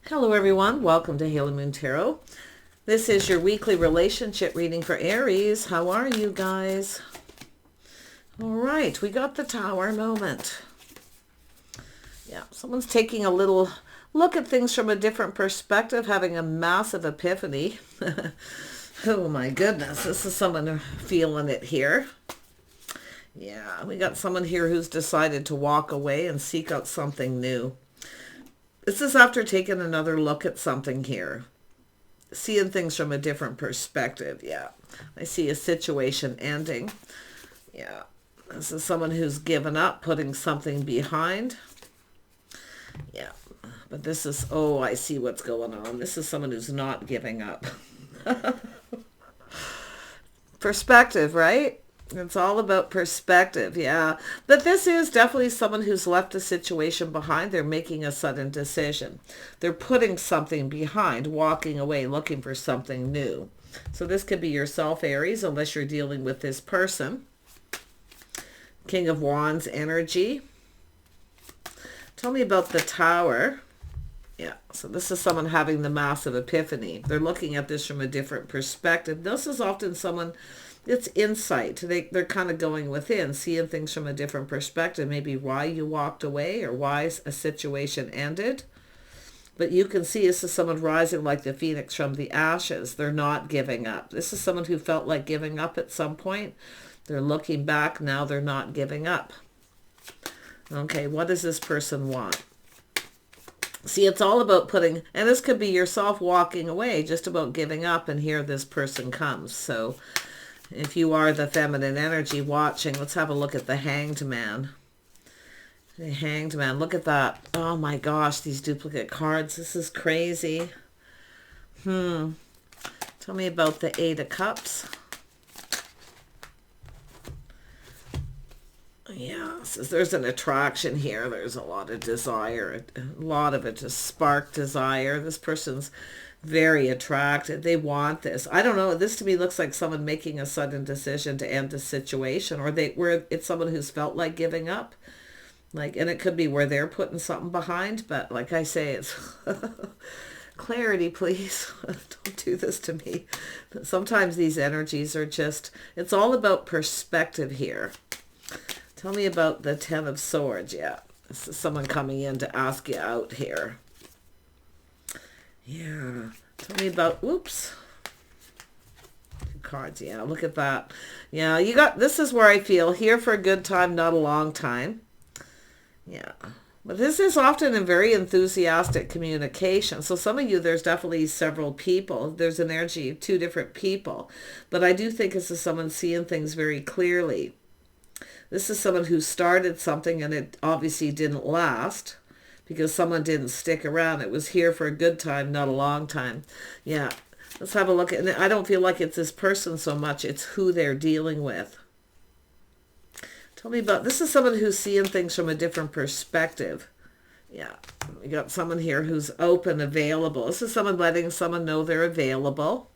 Hello everyone, welcome to Halo Moon Tarot. This is your weekly relationship reading for Aries. How are you guys? All right, we got the Tower moment. Yeah, someone's taking a little look at things from a different perspective, having a massive epiphany. Oh my goodness, this is someone feeling it here. Yeah, we got someone here who's decided to walk away and seek out something new. This is after taking another look at something here. Seeing things from a different perspective. Yeah. I see a situation ending. Yeah. This is someone who's given up, putting something behind. Yeah. But this is, oh, I see what's going on. This is someone who's not giving up. Perspective, right? It's all about perspective, yeah. But this is definitely someone who's left a situation behind. They're making a sudden decision. They're putting something behind, walking away, looking for something new. So this could be yourself, Aries, unless you're dealing with this person. King of Wands energy. Tell me about the Tower. Yeah, so this is someone having the massive epiphany. They're looking at this from a different perspective. This is often someone... It's insight. They're kind of going within, seeing things from a different perspective, maybe why you walked away or why a situation ended. But you can see this is someone rising like the phoenix from the ashes. They're not giving up. This is someone who felt like giving up at some point. They're looking back. Now they're not giving up. Okay, what does this person want? See, it's all about putting, and this could be yourself walking away, just about giving up, and here this person comes. So... if you are the feminine energy watching, let's have a look at the Hanged Man. The Hanged Man, look at that. Oh my gosh, these duplicate cards. This is crazy. Tell me about the Eight of Cups. Yeah, so there's an attraction here. There's a lot of desire. A lot of it is spark desire. This person's very attracted. They want this. I don't know. This to me looks like someone making a sudden decision to end a situation, or where it's someone who's felt like giving up. Like, and it could be where they're putting something behind, but like I say, it's clarity, please. Don't do this to me. Sometimes these energies are just, it's all about perspective here. Tell me about the Ten of Swords. Yeah, this is someone coming in to ask you out here. Yeah. Tell me about, whoops. Cards, yeah, look at that. Yeah, you got, this is where I feel here for a good time, not a long time. Yeah. But this is often a very enthusiastic communication. So some of you, there's definitely several people. There's an energy of two different people. But I do think this is someone seeing things very clearly. This is someone who started something and it obviously didn't last. Because someone didn't stick around. It was here for a good time, not a long time. Yeah, let's have a look. And I don't feel like it's this person so much. It's who they're dealing with. Tell me about, this is someone who's seeing things from a different perspective. Yeah, we got someone here who's open, available. This is someone letting someone know they're available.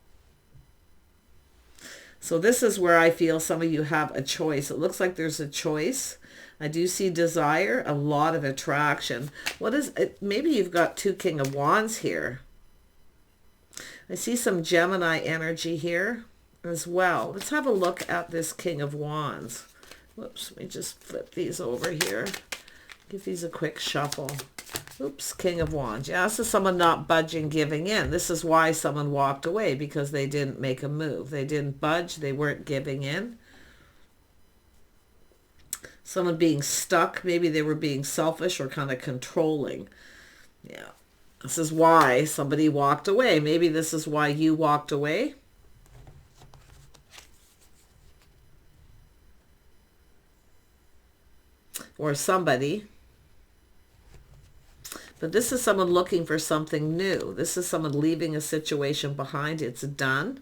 So this is where I feel some of you have a choice. It looks like there's a choice. I do see desire, a lot of attraction. What is it? Maybe you've got two King of Wands here. I see some Gemini energy here as well. Let's have a look at this King of Wands. Whoops, let me just flip these over here. Give these a quick shuffle. Oops, King of Wands. Yeah, this is someone not budging, giving in. This is why someone walked away, because they didn't make a move. They didn't budge. They weren't giving in. Someone being stuck. Maybe they were being selfish or kind of controlling. Yeah. This is why somebody walked away. Maybe this is why you walked away. Or somebody. But this is someone looking for something new. This is someone leaving a situation behind. It's done.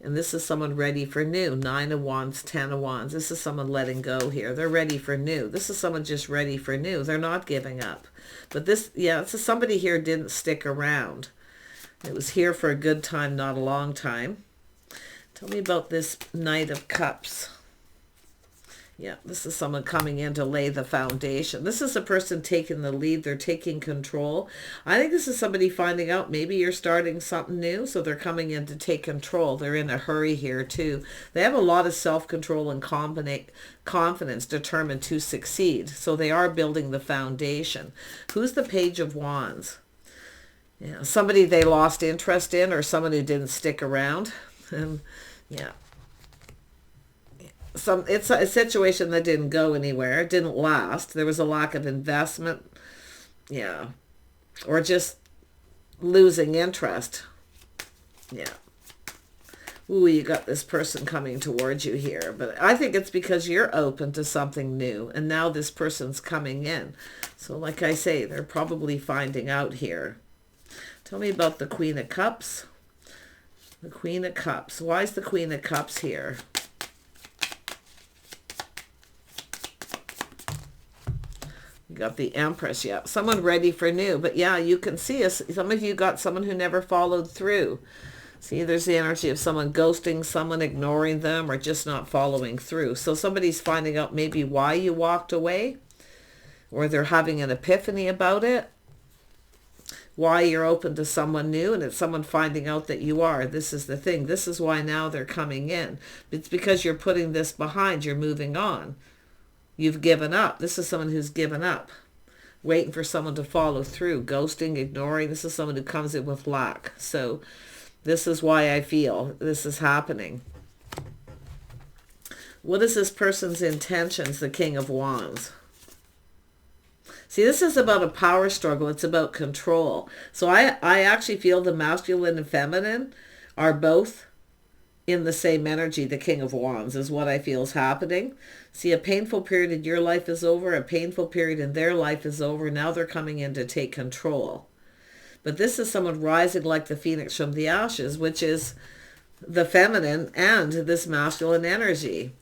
And this is someone ready for new. 9 of Wands, 10 of Wands. This is someone letting go here. They're ready for new. This is someone just ready for new. They're not giving up. But this, yeah, this is somebody here didn't stick around. It was here for a good time, not a long time. Tell me about this Knight of Cups. Yeah, this is someone coming in to lay the foundation. This is a person taking the lead. They're taking control. I think this is somebody finding out maybe you're starting something new, so they're coming in to take control. They're in a hurry here too. They have a lot of self-control and confidence, determined to succeed. So they are building the foundation. Who's the Page of Wands? Yeah, somebody they lost interest in, or someone who didn't stick around. And yeah. It's a situation that didn't go anywhere. It didn't last. There was a lack of investment. Yeah. Or just losing interest. Yeah. Ooh, you got this person coming towards you here. But I think it's because you're open to something new. And now this person's coming in. So like I say, they're probably finding out here. Tell me about the Queen of Cups. The Queen of Cups. Why is the Queen of Cups here? You got the Empress, yeah. Someone ready for new. But yeah, you can see us. Some of you got someone who never followed through. See, there's the energy of someone ghosting someone, ignoring them, or just not following through. So somebody's finding out maybe why you walked away, or they're having an epiphany about it. Why you're open to someone new, and it's someone finding out that you are. This is the thing. This is why now they're coming in. It's because you're putting this behind. You're moving on. You've given up. This is someone who's given up, waiting for someone to follow through, ghosting, ignoring. This is someone who comes in with lack. So this is why I feel this is happening. What is this person's intentions? The King of Wands. See, this is about a power struggle. It's about control. So I actually feel the masculine and feminine are both in the same energy. The King of Wands is what I feel is happening. See, a painful period in your life is over. A painful period in their life is over. Now they're coming in to take control. But this is someone rising like the phoenix from the ashes, which is the feminine and this masculine energy.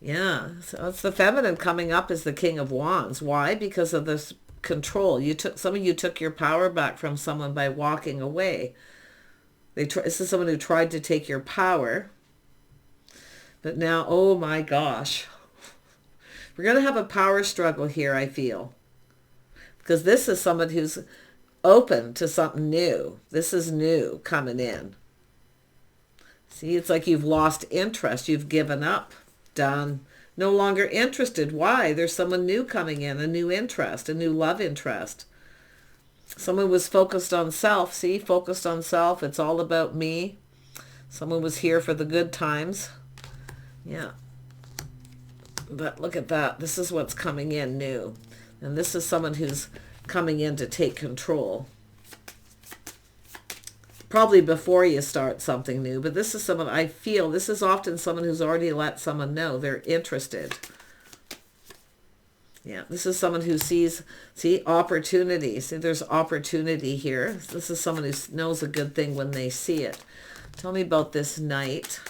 Yeah, so it's the feminine coming up as the King of Wands. Why? Because of this control. Some of you took your power back from someone by walking away. This is someone who tried to take your power. But now, oh my gosh. We're going to have a power struggle here, I feel. Because this is someone who's open to something new. This is new coming in. See, it's like you've lost interest. You've given up. Done. No longer interested. Why? There's someone new coming in. A new interest. A new love interest. Someone was focused on self. See, focused on self. It's all about me. Someone was here for the good times. Yeah. But look at that. This is what's coming in new. And this is someone who's coming in to take control. Probably before you start something new. But this is someone, I feel, this is often someone who's already let someone know they're interested. Yeah, this is someone who sees, opportunity. See, there's opportunity here. This is someone who knows a good thing when they see it. Tell me about this Knight.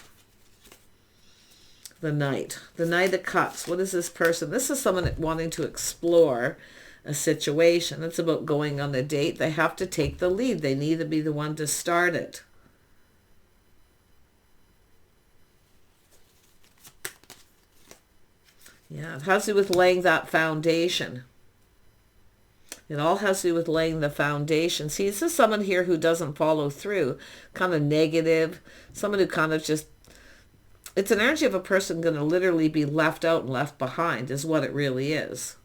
The Knight. The Knight of Cups. What is this person? This is someone wanting to explore a situation. It's about going on a date. They have to take the lead. They need to be the one to start it. Yeah, it has to do with laying that foundation. It all has to do with laying the foundation. See, this is someone here who doesn't follow through. Kind of negative. Someone who kind of just... It's an energy of a person going to literally be left out and left behind is what it really is.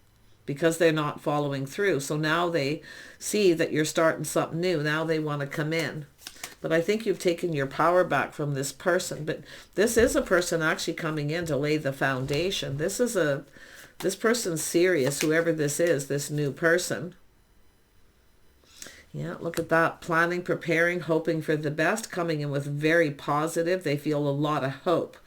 Because they're not following through. So now they see that you're starting something new. Now they want to come in. But I think you've taken your power back from this person. But this is a person actually coming in to lay the foundation. This person's serious, whoever this is, this new person. Yeah, look at that. Planning, preparing, hoping for the best, coming in with very positive. They feel a lot of hope.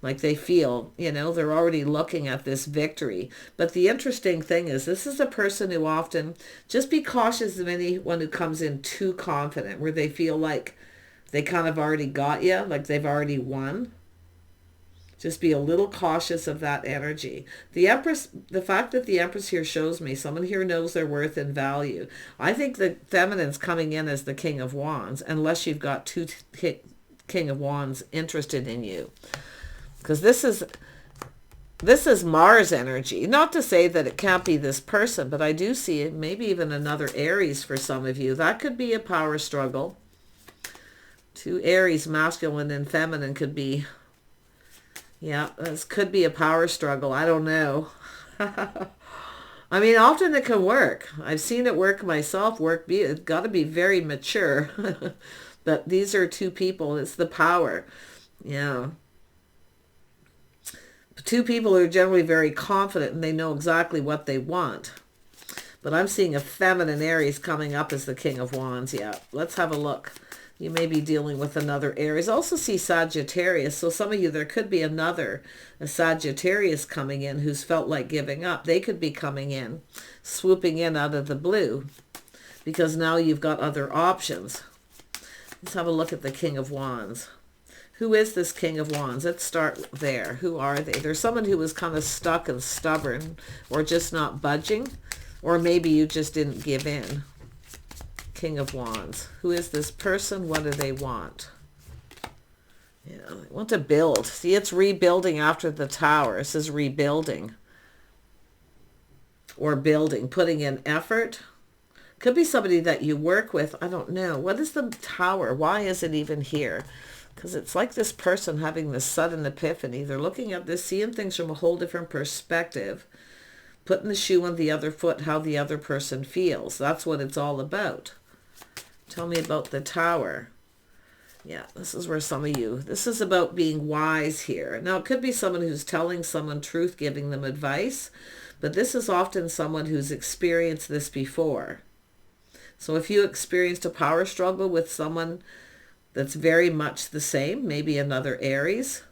Like they feel, they're already looking at this victory. But the interesting thing is this is a person who often, just be cautious of anyone who comes in too confident, where they feel like they kind of already got you, like they've already won. Just be a little cautious of that energy. The Empress, the fact that the Empress here shows me someone here knows their worth and value. I think the feminine's coming in as the King of Wands, unless you've got two King of Wands interested in you. Because this is This is Mars energy. Not to say that it can't be this person, but I do see maybe even another Aries for some of you. That could be a power struggle. Two Aries, masculine and feminine, could be, yeah, this could be a power struggle. I don't know. I mean, often it can work. I've seen it work myself. It's got to be very mature. But these are two people. It's the power. Yeah. Two people are generally very confident and they know exactly what they want. But I'm seeing a feminine Aries coming up as the King of Wands. Yeah, let's have a look. You may be dealing with another Aries. I also see Sagittarius. So some of you, there could be a Sagittarius coming in who's felt like giving up. They could be coming in, swooping in out of the blue, because now you've got other options. Let's have a look at the King of Wands. Who is this King of Wands? Let's start there. Who are they? There's someone who was kind of stuck and stubborn, or just not budging, or maybe you just didn't give in. King of Wands. Who is this person? What do they want? Yeah, they want to build. See, it's rebuilding after the Tower. This is rebuilding. Or building, putting in effort. Could be somebody that you work with. I don't know. What is the Tower? Why is it even here? Because it's like this person having this sudden epiphany. They're looking at this, seeing things from a whole different perspective. Putting the shoe on the other foot, how the other person feels. That's what it's all about. Tell me about the Tower. Yeah, this is where some of you, this is about being wise here. Now, it could be someone who's telling someone truth, giving them advice, but this is often someone who's experienced this before. So if you experienced a power struggle with someone that's very much the same, maybe another Aries,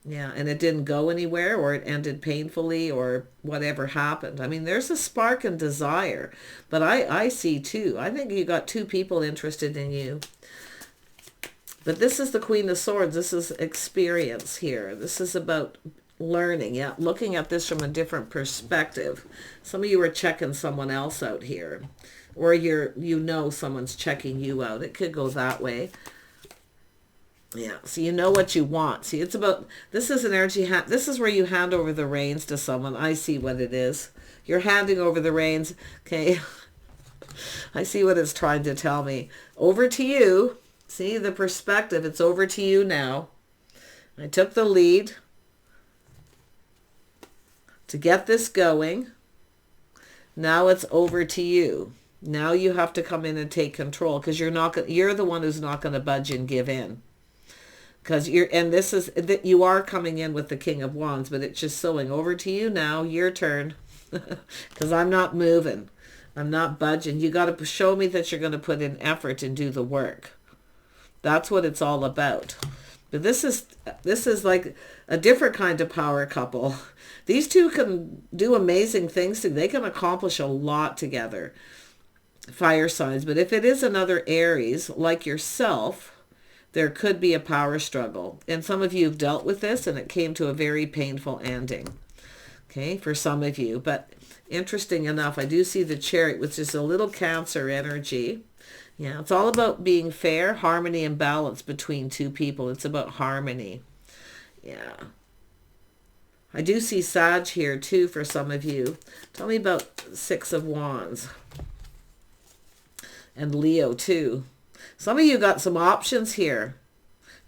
yeah, and it didn't go anywhere, or it ended painfully, or whatever happened. I mean, there's a spark and desire, but I see two. I think you got two people interested in you. But this is the Queen of Swords. This is experience here. This is about learning, yeah, looking at this from a different perspective. Some of you are checking someone else out here, or you know someone's checking you out. It could go that way. Yeah, so you know what you want. See, it's about, this is an energy, this is where you hand over the reins to someone. I see what it is. You're handing over the reins. Okay, I see what it's trying to tell me. Over to you. See the perspective. It's over to you now. I took the lead to get this going. Now it's over to you. Now you have to come in and take control, because you're the one who's not going to budge and give in. Because you are coming in with the King of Wands, but it's just showing over to you now, your turn. Because I'm not moving. I'm not budging. You got to show me that you're going to put in effort and do the work. That's what it's all about. But this is like a different kind of power couple. These two can do amazing things. They can accomplish a lot together. Fire signs. But if it is another Aries, like yourself, there could be a power struggle. And some of you have dealt with this, and it came to a very painful ending. Okay, for some of you. But interesting enough, I do see the Chariot, which is a little Cancer energy. Yeah, it's all about being fair, harmony, and balance between two people. It's about harmony. Yeah. I do see Sag here, too, for some of you. Tell me about Six of Wands. And Leo, too. Some of you got some options here.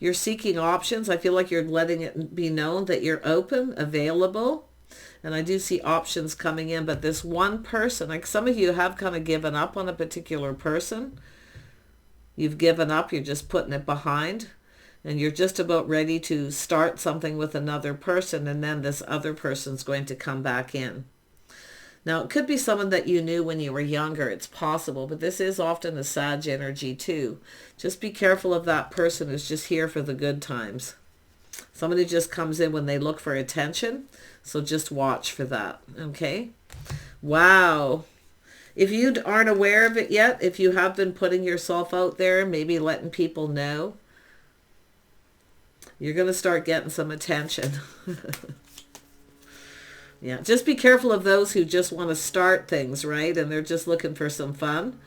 You're seeking options. I feel like you're letting it be known that you're open, available. And I do see options coming in. But this one person, like some of you have kind of given up on a particular person. You've given up. You're just putting it behind. And you're just about ready to start something with another person. And then this other person's going to come back in. Now, it could be someone that you knew when you were younger. It's possible, but this is often a Sag energy too. Just be careful of that person who's just here for the good times. Somebody just comes in when they look for attention, so just watch for that, okay? Wow. If you aren't aware of it yet, if you have been putting yourself out there, maybe letting people know, you're going to start getting some attention. Yeah, just be careful of those who just want to start things, right? And they're just looking for some fun.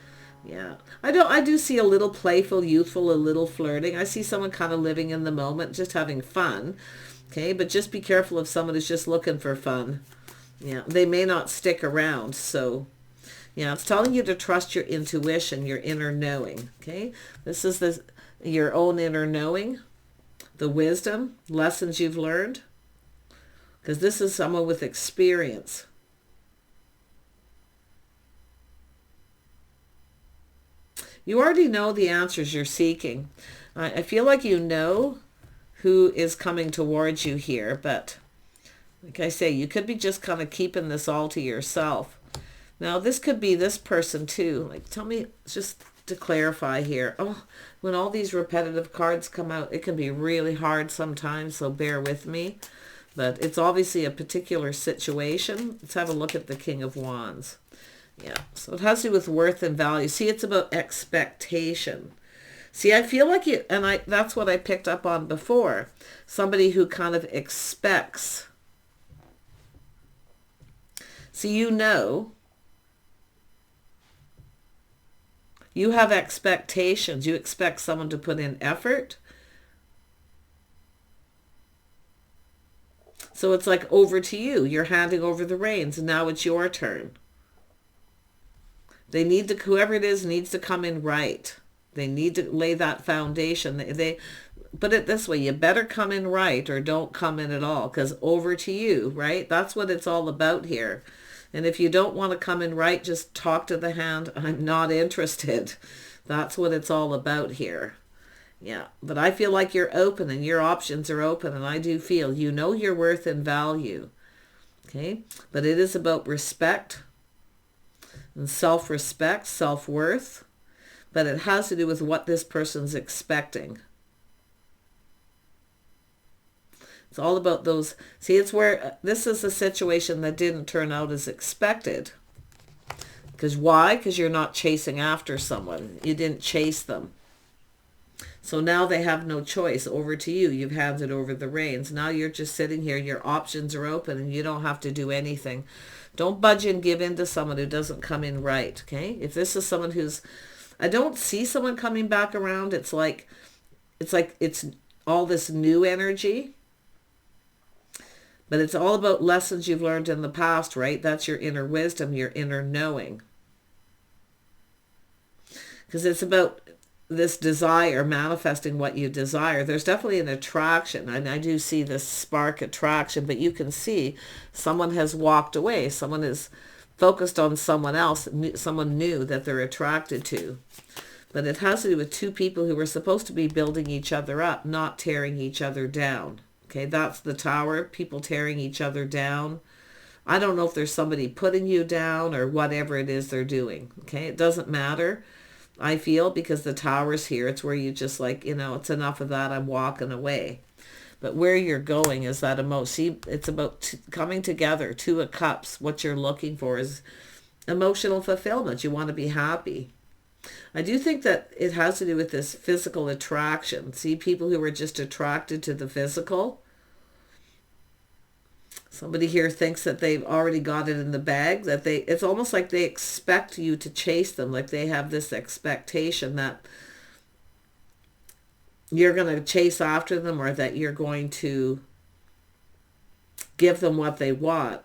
Yeah. I do see a little playful, youthful, a little flirting. I see someone kind of living in the moment, just having fun. Okay, but just be careful of someone who's just looking for fun. Yeah, they may not stick around. So, yeah, it's telling you to trust your intuition, your inner knowing. Okay, this is your own inner knowing, the wisdom, lessons you've learned. Because this is someone with experience. You already know the answers you're seeking. I feel like you know who is coming towards you here, but like I say, you could be just kind of keeping this all to yourself. Now, this could be this person too. Like, tell me, just to clarify here. Oh, when all these repetitive cards come out, it can be really hard sometimes, so bear with me. But it's obviously a particular situation. Let's have a look at the King of Wands. Yeah, so it has to do with worth and value. See, it's about expectation. See, I feel like you, and that's what I picked up on before. Somebody who kind of expects. See, you know, you have expectations. You expect someone to put in effort. So it's like over to you. You're handing over the reins, and now it's your turn. They need to, whoever it is needs to come in right. They need to lay that foundation. They put it this way, you better come in right or don't come in at all, because over to you, right? That's what it's all about here. And if you don't want to come in right, just talk to the hand. I'm not interested. That's what it's all about here. Yeah, but I feel like you're open and your options are open, and I do feel you know your worth and value. Okay, but it is about respect and self-respect, self-worth, but it has to do with what this person's expecting. It's all about those. See, it's where this is a situation that didn't turn out as expected. Because why? Because you're not chasing after someone. You didn't chase them. So now they have no choice. Over to you. You've handed over the reins. Now you're just sitting here. Your options are open and you don't have to do anything. Don't budge and give in to someone who doesn't come in right. Okay? If this is someone who's, I don't see someone coming back around. It's like it's all this new energy. But it's all about lessons you've learned in the past, right? That's your inner wisdom, your inner knowing. Because it's about this desire, manifesting what you desire. There's definitely an attraction, and I do see this spark attraction, but you can see someone has walked away. Someone is focused on someone else, someone new that they're attracted to. But it has to do with two people who were supposed to be building each other up, not tearing each other down. Okay, that's the Tower, people tearing each other down. I don't know if there's somebody putting you down or whatever it is they're doing. Okay, it doesn't matter, I feel, because the Tower's here. It's where you just like, it's enough of that, I'm walking away. But where you're going is that see, it's about coming together, Two of Cups. What you're looking for is emotional fulfillment. You want to be happy. I do think that it has to do with this physical attraction. See, people who are just attracted to the physical. Somebody here thinks that they've already got it in the bag, that it's almost like they expect you to chase them, like they have this expectation that you're going to chase after them or that you're going to give them what they want.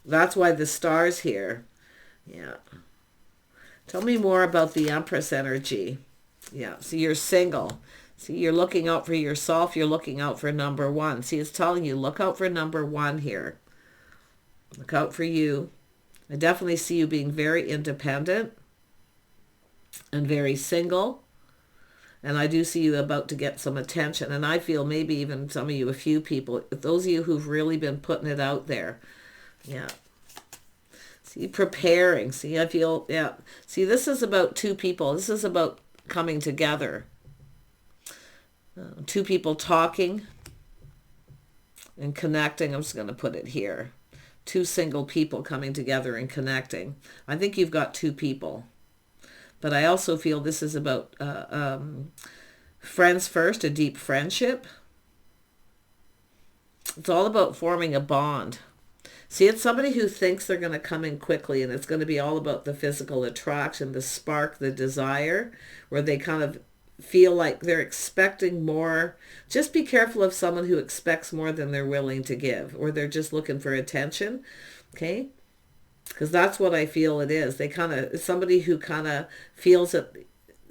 That's why the star's here. Yeah. Tell me more about the Empress energy. Yeah. So you're single. See, you're looking out for yourself. You're looking out for number one. See, it's telling you, look out for number one here. Look out for you. I definitely see you being very independent and very single. And I do see you about to get some attention. And I feel maybe even some of you, a few people, those of you who've really been putting it out there. Yeah. See, preparing. See, I feel, yeah. See, this is about two people. This is about coming together. Two people talking and connecting. I'm just going to put it here. Two single people coming together and connecting. I think you've got two people. But I also feel this is about friends first, a deep friendship. It's all about forming a bond. See, it's somebody who thinks they're going to come in quickly, and it's going to be all about the physical attraction, the spark, the desire, where they kind of feel like they're expecting more. Just be careful of someone who expects more than they're willing to give, or they're just looking for attention. Okay? Because that's what I feel it is. They kind of, somebody who kind of feels that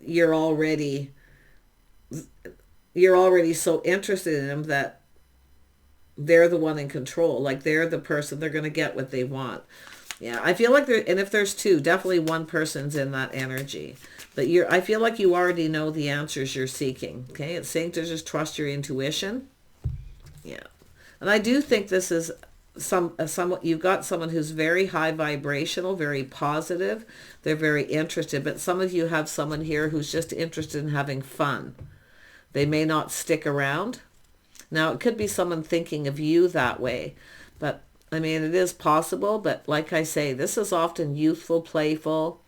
you're already so interested in them that they're the one in control. Like they're the person, they're going to get what they want. Yeah, I feel like and if there's two, definitely one person's in that energy. But I feel like you already know the answers you're seeking. Okay, it's saying to just trust your intuition. Yeah, and I do think this is somewhat, you've got someone who's very high vibrational, very positive. They're very interested, but some of you have someone here who's just interested in having fun. They may not stick around. Now, it could be someone thinking of you that way, but I mean, it is possible, but like I say, this is often youthful, playful.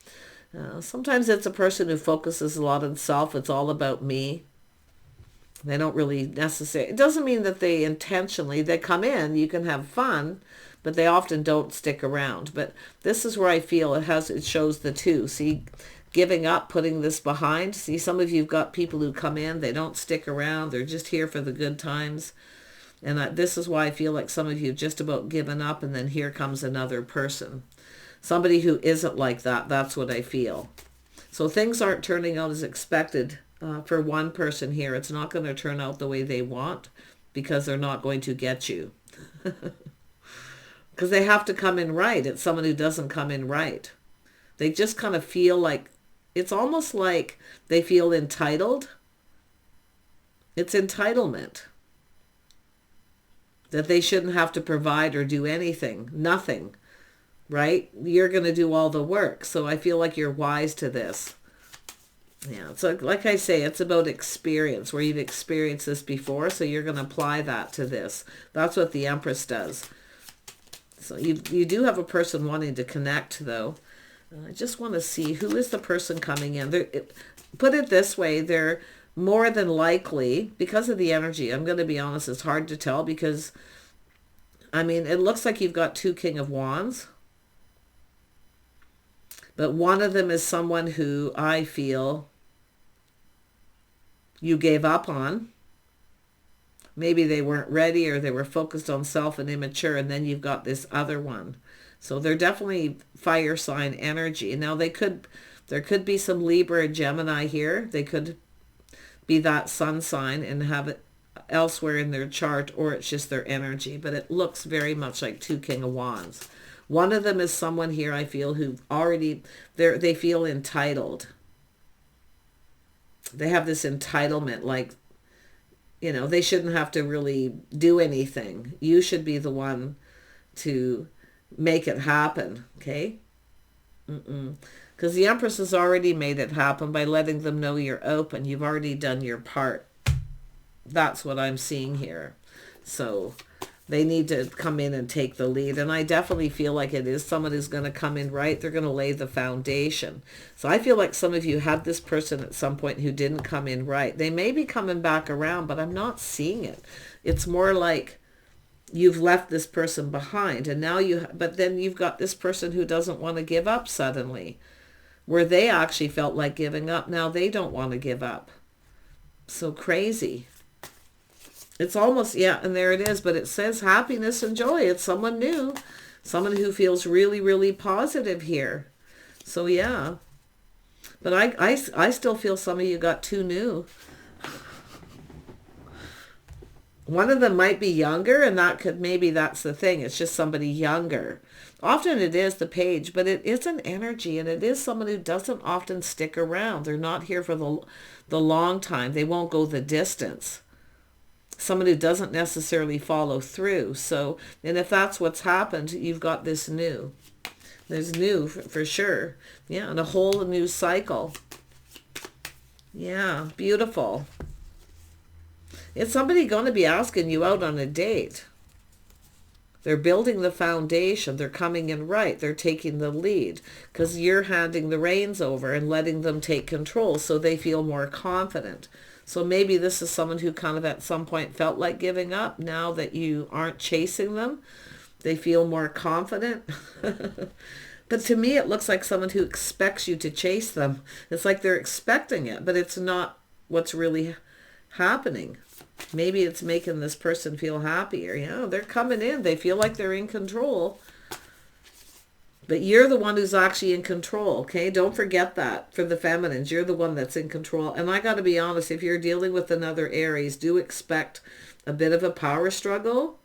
Sometimes it's a person who focuses a lot on self. It's all about me. They don't really necessarily, it doesn't mean that they intentionally, they come in, you can have fun, but they often don't stick around. But this is where I feel it shows the two. See, giving up, putting this behind. See, some of you've got people who come in, they don't stick around, they're just here for the good times. And this is why I feel like some of you have just about given up, and then here comes another person. Somebody who isn't like that, that's what I feel. So things aren't turning out as expected for one person here. It's not going to turn out the way they want because they're not going to get you. Because they have to come in right. It's someone who doesn't come in right. They just kind of feel like, it's almost like they feel entitled. It's entitlement. That they shouldn't have to provide or do anything. Nothing. Right? You're going to do all the work. So I feel like you're wise to this. Yeah. So like I say, it's about experience, where you've experienced this before. So you're going to apply that to this. That's what the Empress does. So you do have a person wanting to connect, though. I just want to see, who is the person coming in? Put it this way, they're more than likely, because of the energy, I'm going to be honest, it's hard to tell because, I mean, it looks like you've got two King of Wands. But one of them is someone who I feel you gave up on. Maybe they weren't ready, or they were focused on self and immature, and then you've got this other one. So they're definitely fire sign energy. Now there could be some Libra or Gemini here. They could be that sun sign and have it elsewhere in their chart, or it's just their energy. But it looks very much like two King of Wands. One of them is someone here I feel who already, they feel entitled. They have this entitlement, like, you know, they shouldn't have to really do anything. You should be the one to make it happen, okay? Because the Empress has already made it happen by letting them know you're open. You've already done your part. That's what I'm seeing here. So they need to come in and take the lead. And I definitely feel like it is someone who's going to come in right. They're going to lay the foundation. So I feel like some of you had this person at some point who didn't come in right. They may be coming back around, but I'm not seeing it. It's more like you've left this person behind, and now but then you've got this person who doesn't want to give up suddenly, where they actually felt like giving up. Now they don't want to give up. So crazy. It's almost, yeah, and there it is, but it says happiness and joy. It's someone new, someone who feels really, really positive here. So yeah, but I still feel some of you got two new. One of them might be younger, and maybe that's the thing. It's just somebody younger. Often it is the page, but it is an energy, and it is someone who doesn't often stick around. They're not here for the long time. They won't go the distance. Someone who doesn't necessarily follow through. So, and if that's what's happened, you've got this new. There's new for sure. Yeah, and a whole new cycle. Yeah, beautiful. It's somebody going to be asking you out on a date. They're building the foundation. They're coming in right. They're taking the lead because you're handing the reins over and letting them take control so they feel more confident. So maybe this is someone who kind of at some point felt like giving up. Now that you aren't chasing them, they feel more confident. But to me, it looks like someone who expects you to chase them. It's like they're expecting it, but it's not what's really happening. Maybe it's making this person feel happier. Yeah, they're coming in. They feel like they're in control. But you're the one who's actually in control, okay? Don't forget that. For the feminines, you're the one that's in control. And I got to be honest, if you're dealing with another Aries, do expect a bit of a power struggle.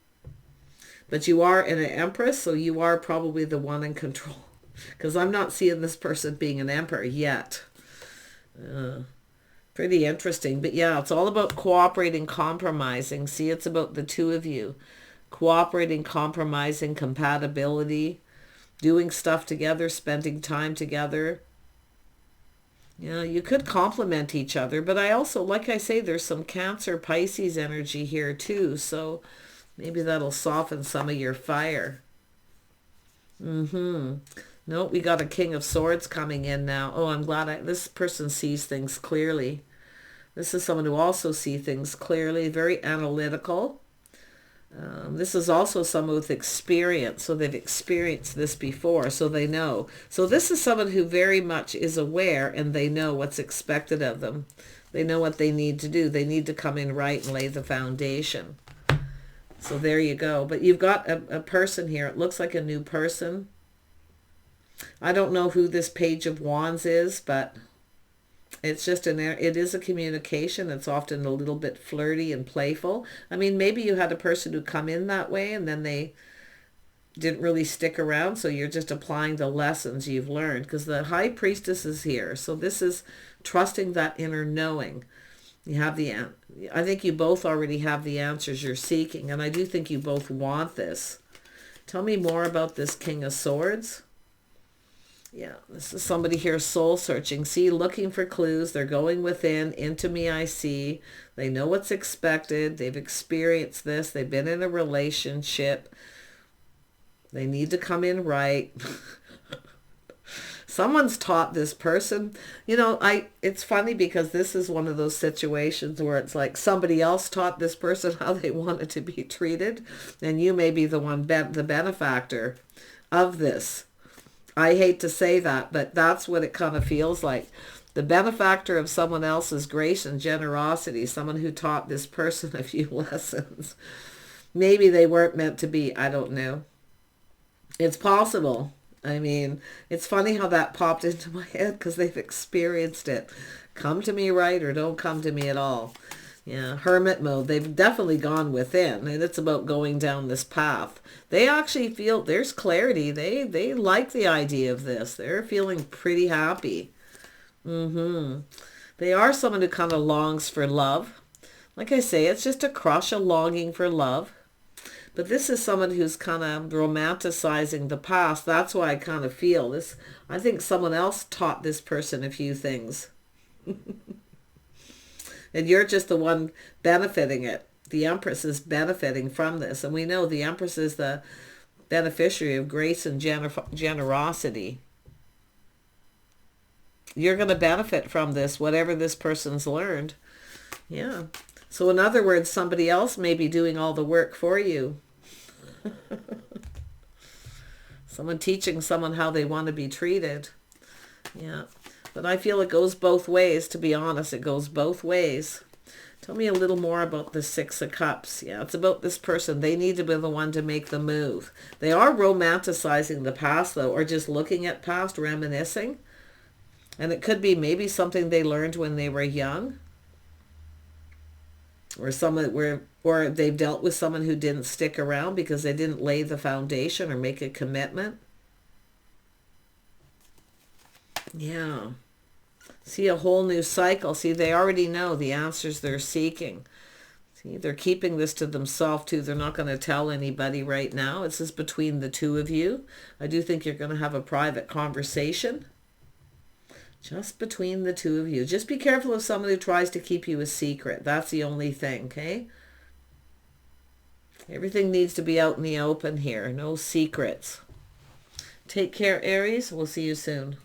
But you are in an Empress, so you are probably the one in control. Because I'm not seeing this person being an Emperor yet. Pretty interesting. But yeah, it's all about cooperating, compromising. See, it's about the two of you. Cooperating, compromising, compatibility. Doing stuff together, spending time together. Yeah, you could complement each other, but I also, like I say, there's some Cancer, Pisces energy here too, so maybe that'll soften some of your fire. No, we got a King of Swords coming in now. Oh, I'm glad this person sees things clearly. This is someone who also sees things clearly, very analytical. This is also someone with experience, so they've experienced this before, so they know. So this is someone who very much is aware, and they know what's expected of them. They know what they need to do. They need to come in right and lay the foundation. So there you go. But you've got a person here. It looks like a new person. I don't know who this Page of Wands is, but it's just it is a communication. It's often a little bit flirty and playful. I mean, maybe you had a person who come in that way and then they didn't really stick around. So you're just applying the lessons you've learned, because the High Priestess is here. So this is trusting that inner knowing. You have I think you both already have the answers you're seeking. And I do think you both want this. Tell me more about this King of Swords. Yeah, this is somebody here soul searching. See, looking for clues. They're going within. Into me I see. They know what's expected. They've experienced this. They've been in a relationship. They need to come in right. Someone's taught this person. You know, it's funny because this is one of those situations where it's like somebody else taught this person how they wanted to be treated. And you may be the one, the benefactor of this. I hate to say that, but that's what it kind of feels like. The benefactor of someone else's grace and generosity, someone who taught this person a few lessons. Maybe they weren't meant to be. I don't know. It's possible. I mean, it's funny how that popped into my head because they've experienced it. Come to me right or don't come to me at all. Yeah, hermit mode. They've definitely gone within, and it's about going down this path. They actually feel there's clarity. They like the idea of this. They're feeling pretty happy. They are someone who kind of longs for love. Like I say, it's just a crush, a longing for love. But this is someone who's kind of romanticizing the past. That's why I kind of feel this. I think someone else taught this person a few things. And you're just the one benefiting it. The Empress is benefiting from this. And we know the Empress is the beneficiary of grace and generosity. You're going to benefit from this, whatever this person's learned. Yeah. So in other words, somebody else may be doing all the work for you. Someone teaching someone how they want to be treated. Yeah. But I feel it goes both ways, to be honest. It goes both ways. Tell me a little more about the Six of Cups. Yeah, it's about this person. They need to be the one to make the move. They are romanticizing the past, though, or just looking at past, reminiscing. And it could be maybe something they learned when they were young. Or they've dealt with someone who didn't stick around because they didn't lay the foundation or make a commitment. Yeah. See, a whole new cycle. See, they already know the answers they're seeking. See, they're keeping this to themselves too. They're not going to tell anybody right now. It's just between the two of you. I do think you're going to have a private conversation. Just between the two of you. Just be careful of someone who tries to keep you a secret. That's the only thing, okay? Everything needs to be out in the open here. No secrets. Take care, Aries. We'll see you soon.